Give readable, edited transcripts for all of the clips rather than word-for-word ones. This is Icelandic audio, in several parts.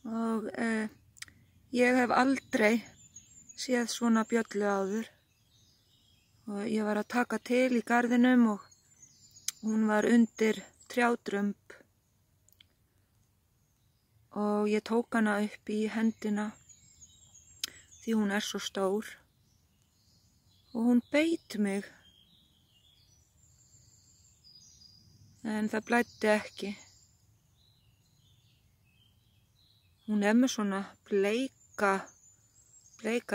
og ég hef aldrei séð svona bjöllu áður og ég var að taka til í garðinum og hún var undir trjádrömb og ég tók hana upp í hendina því hún er svo stór og hún beit mig en það blæddi ekki. Hún er með svona bleika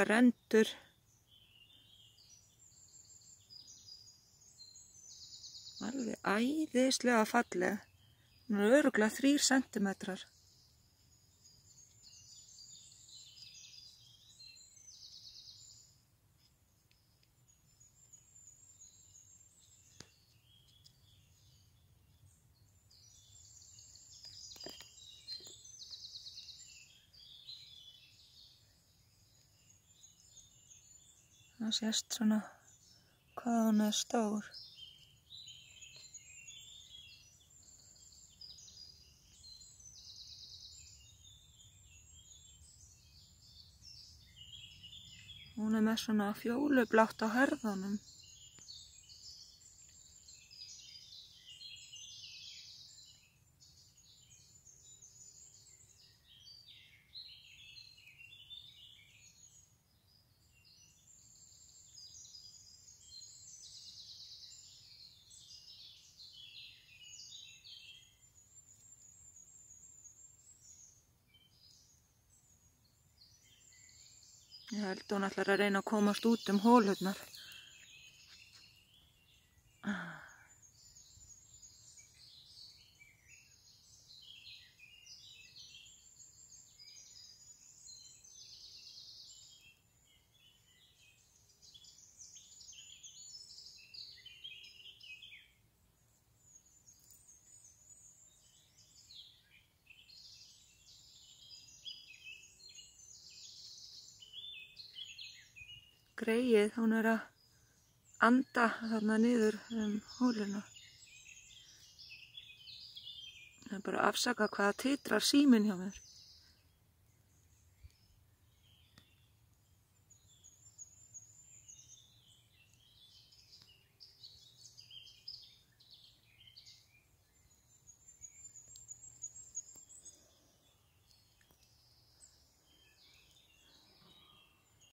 rendur. Alveg æðislega falleg. Hún er örugglega 3 sentimetrar. Það sést svona hvað hún er stór. Hún er með svona fjólublátt á herðunum. Ég held hún ætlar að reyna að komast út holurnar. Greyið, hún er að anda þarna niður hóluna. Það er bara að afsaka hvað titrar síminn hjá mér.